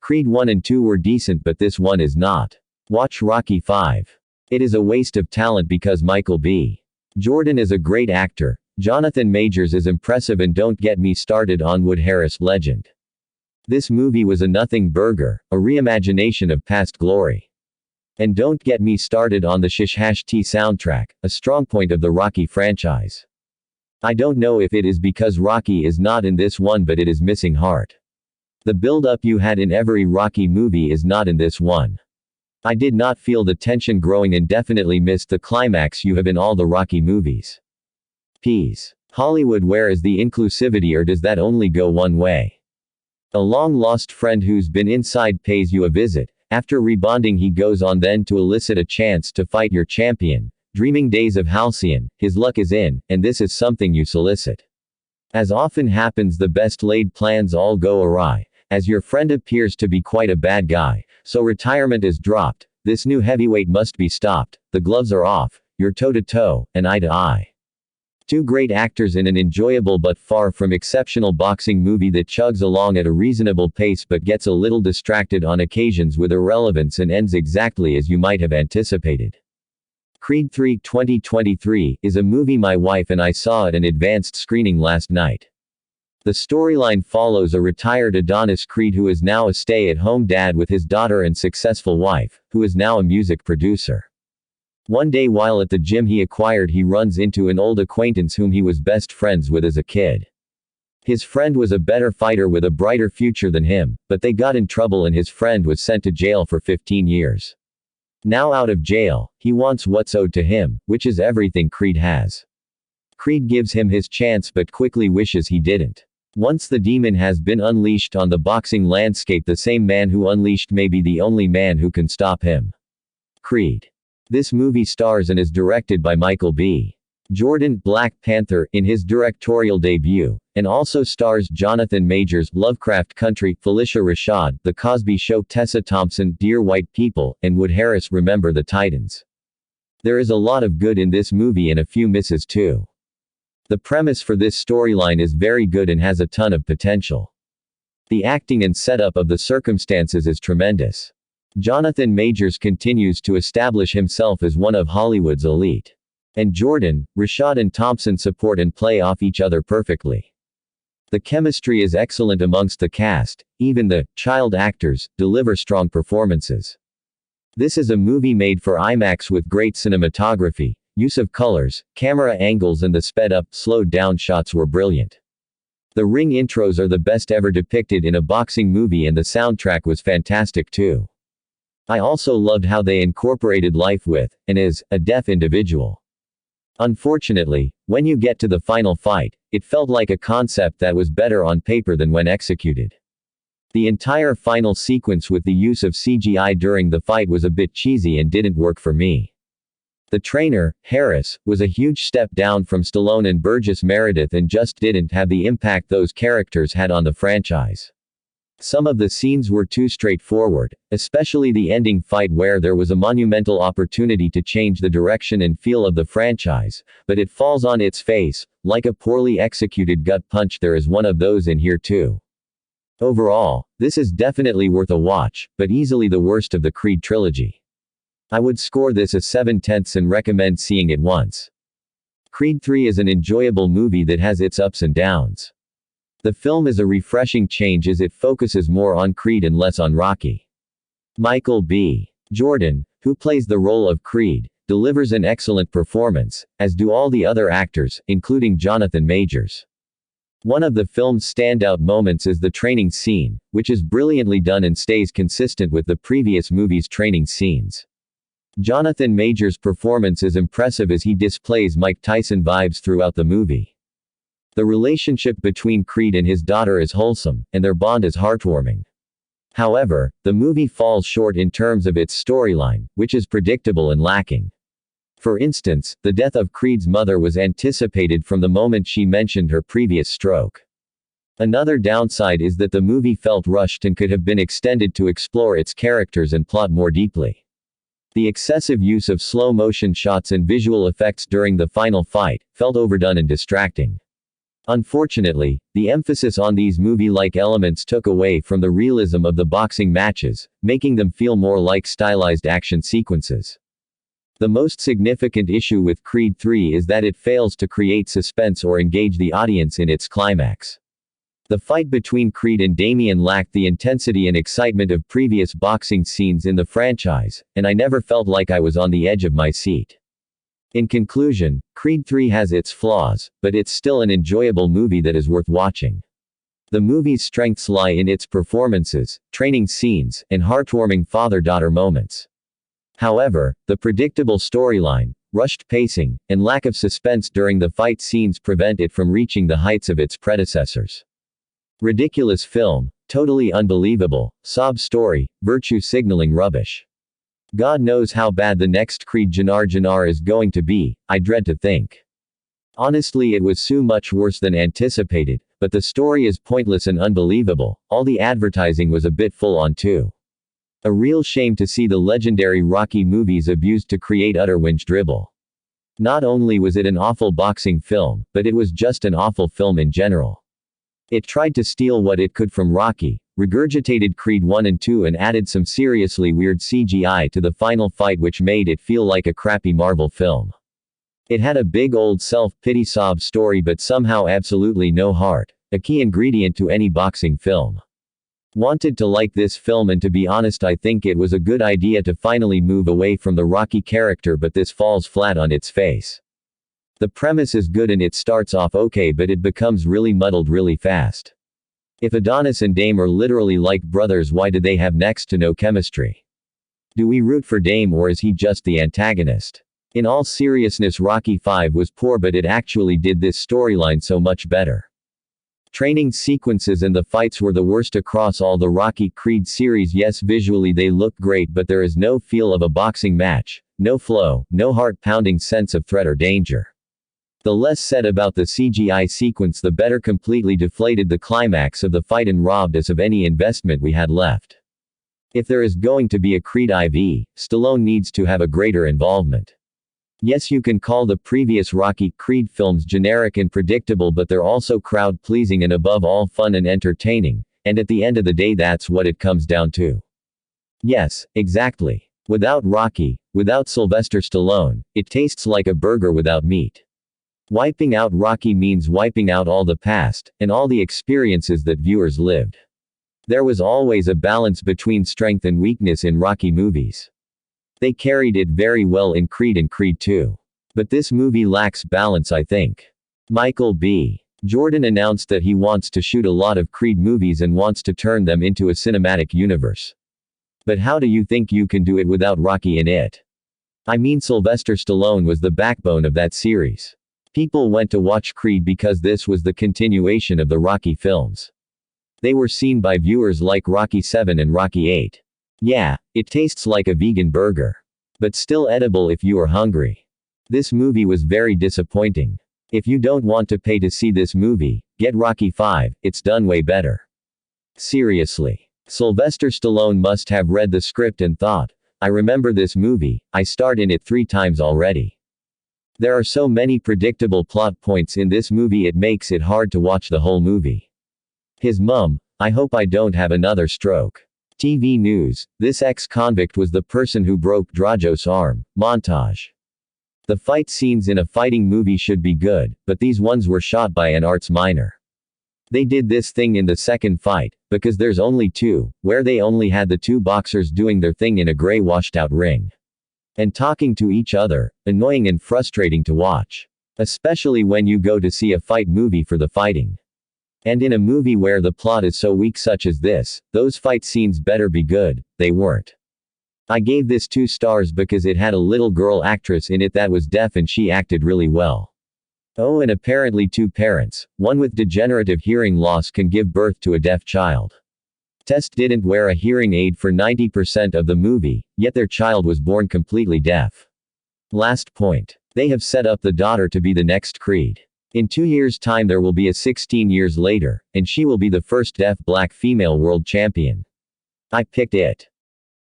Creed 1 and 2 were decent, but this one is not. Watch Rocky 5. It is a waste of talent because Michael B. Jordan is a great actor, Jonathan Majors is impressive, and don't get me started on Wood Harris legend. This movie was a nothing burger, a reimagination of past glory. And don't get me started on the Shish Hash T soundtrack, a strong point of the Rocky franchise. I don't know if it is because Rocky is not in this one, but it is missing heart. The build-up you had in every Rocky movie is not in this one. I did not feel the tension growing and definitely missed the climax you have in all the Rocky movies. Peas. Hollywood, where is the inclusivity, or does that only go one way? A long-lost friend who's been inside pays you a visit. After rebonding he goes on then to elicit a chance to fight your champion. Dreaming days of Halcyon, his luck is in, and this is something you solicit. As often happens, the best laid plans all go awry, as your friend appears to be quite a bad guy, so retirement is dropped, this new heavyweight must be stopped, the gloves are off, you're toe-to-toe, and eye-to-eye. Two great actors in an enjoyable but far from exceptional boxing movie that chugs along at a reasonable pace but gets a little distracted on occasions with irrelevance and ends exactly as you might have anticipated. Creed 3 2023 is a movie my wife and I saw at an advanced screening last night. The storyline follows a retired Adonis Creed who is now a stay-at-home dad with his daughter and successful wife, who is now a music producer. One day while at the gym he runs into an old acquaintance whom he was best friends with as a kid. His friend was a better fighter with a brighter future than him, but they got in trouble and his friend was sent to jail for 15 years. Now out of jail, he wants what's owed to him, which is everything Creed has. Creed gives him his chance but quickly wishes he didn't. Once the demon has been unleashed on the boxing landscape, the same man who unleashed may be the only man who can stop him. Creed. This movie stars and is directed by Michael B. Jordan, Black Panther, in his directorial debut, and also stars Jonathan Majors, Lovecraft Country, Felicia Rashad, The Cosby Show, Tessa Thompson, Dear White People, and Wood Harris, Remember the Titans. There is a lot of good in this movie and a few misses too. The premise for this storyline is very good and has a ton of potential. The acting and setup of the circumstances is tremendous. Jonathan Majors continues to establish himself as one of Hollywood's elite. And Jordan, Rashad and Thompson support and play off each other perfectly. The chemistry is excellent amongst the cast, even the child actors deliver strong performances. This is a movie made for IMAX with great cinematography, use of colors, camera angles, and the sped-up, slowed-down shots were brilliant. The ring intros are the best ever depicted in a boxing movie, and the soundtrack was fantastic too. I also loved how they incorporated life with, and is, a deaf individual. Unfortunately, when you get to the final fight, it felt like a concept that was better on paper than when executed. The entire final sequence with the use of CGI during the fight was a bit cheesy and didn't work for me. The trainer, Harris, was a huge step down from Stallone and Burgess Meredith and just didn't have the impact those characters had on the franchise. Some of the scenes were too straightforward, especially the ending fight where there was a monumental opportunity to change the direction and feel of the franchise, but it falls on its face, like a poorly executed gut punch. There is one of those in here too. Overall, this is definitely worth a watch, but easily the worst of the Creed trilogy. I would score this a 7/10 and recommend seeing it once. Creed 3 is an enjoyable movie that has its ups and downs. The film is a refreshing change as it focuses more on Creed and less on Rocky. Michael B. Jordan, who plays the role of Creed, delivers an excellent performance, as do all the other actors, including Jonathan Majors. One of the film's standout moments is the training scene, which is brilliantly done and stays consistent with the previous movie's training scenes. Jonathan Majors' performance is impressive as he displays Mike Tyson vibes throughout the movie. The relationship between Creed and his daughter is wholesome, and their bond is heartwarming. However, the movie falls short in terms of its storyline, which is predictable and lacking. For instance, the death of Creed's mother was anticipated from the moment she mentioned her previous stroke. Another downside is that the movie felt rushed and could have been extended to explore its characters and plot more deeply. The excessive use of slow-motion shots and visual effects during the final fight felt overdone and distracting. Unfortunately, the emphasis on these movie-like elements took away from the realism of the boxing matches, making them feel more like stylized action sequences. The most significant issue with Creed III is that it fails to create suspense or engage the audience in its climax. The fight between Creed and Damien lacked the intensity and excitement of previous boxing scenes in the franchise, and I never felt like I was on the edge of my seat. In conclusion, Creed III has its flaws, but it's still an enjoyable movie that is worth watching. The movie's strengths lie in its performances, training scenes, and heartwarming father-daughter moments. However, the predictable storyline, rushed pacing, and lack of suspense during the fight scenes prevent it from reaching the heights of its predecessors. Ridiculous film, totally unbelievable, sob story, virtue signaling rubbish. God knows how bad the next Creed Jannar is going to be, I dread to think. Honestly, it was so much worse than anticipated, but the story is pointless and unbelievable. All the advertising was a bit full on too. A real shame to see the legendary Rocky movies abused to create utter whinge dribble. Not only was it an awful boxing film, but it was just an awful film in general. It tried to steal what it could from Rocky, regurgitated Creed 1 and 2 and added some seriously weird CGI to the final fight which made it feel like a crappy Marvel film. It had a big old self-pity sob story but somehow absolutely no heart, a key ingredient to any boxing film. Wanted to like this film, and to be honest I think it was a good idea to finally move away from the Rocky character, but this falls flat on its face. The premise is good and it starts off okay, but it becomes really muddled really fast. If Adonis and Dame are literally like brothers, why do they have next to no chemistry? Do we root for Dame or is he just the antagonist? In all seriousness, Rocky V was poor, but it actually did this storyline so much better. Training sequences and the fights were the worst across all the Rocky Creed series. Yes, visually they look great, but there is no feel of a boxing match, no flow, no heart-pounding sense of threat or danger. The less said about the CGI sequence the better. Completely deflated the climax of the fight and robbed us of any investment we had left. If there is going to be a Creed IV, Stallone needs to have a greater involvement. Yes, you can call the previous Rocky Creed films generic and predictable, but they're also crowd-pleasing and above all fun and entertaining, and at the end of the day that's what it comes down to. Yes, exactly. Without Rocky, without Sylvester Stallone, it tastes like a burger without meat. Wiping out Rocky means wiping out all the past, and all the experiences that viewers lived. There was always a balance between strength and weakness in Rocky movies. They carried it very well in Creed and Creed II. But this movie lacks balance, I think. Michael B. Jordan announced that he wants to shoot a lot of Creed movies and wants to turn them into a cinematic universe. But how do you think you can do it without Rocky in it? I mean, Sylvester Stallone was the backbone of that series. People went to watch Creed because this was the continuation of the Rocky films. They were seen by viewers like Rocky VII and Rocky VIII. Yeah, it tastes like a vegan burger. But still edible if you are hungry. This movie was very disappointing. If you don't want to pay to see this movie, get Rocky V, it's done way better. Seriously. Sylvester Stallone must have read the script and thought, I remember this movie, I starred in it 3 times already. There are so many predictable plot points in this movie it makes it hard to watch the whole movie. His mum, I hope I don't have another stroke. TV news, this ex-convict was the person who broke Drago's arm. Montage. The fight scenes in a fighting movie should be good, but these ones were shot by an arts minor. They did this thing in the second fight, because there's only 2, where they only had the 2 boxers doing their thing in a gray washed-out ring. And talking to each other, annoying and frustrating to watch. Especially when you go to see a fight movie for the fighting. And in a movie where the plot is so weak such as this, those fight scenes better be good. They weren't. I gave this 2 stars because it had a little girl actress in it that was deaf and she acted really well. Oh, and apparently 2 parents, one with degenerative hearing loss can give birth to a deaf child. Test didn't wear a hearing aid for 90% of the movie, yet their child was born completely deaf. Last point. They have set up the daughter to be the next Creed. In 2 years' time there will be a 16 years later, and she will be the first deaf black female world champion. I picked it.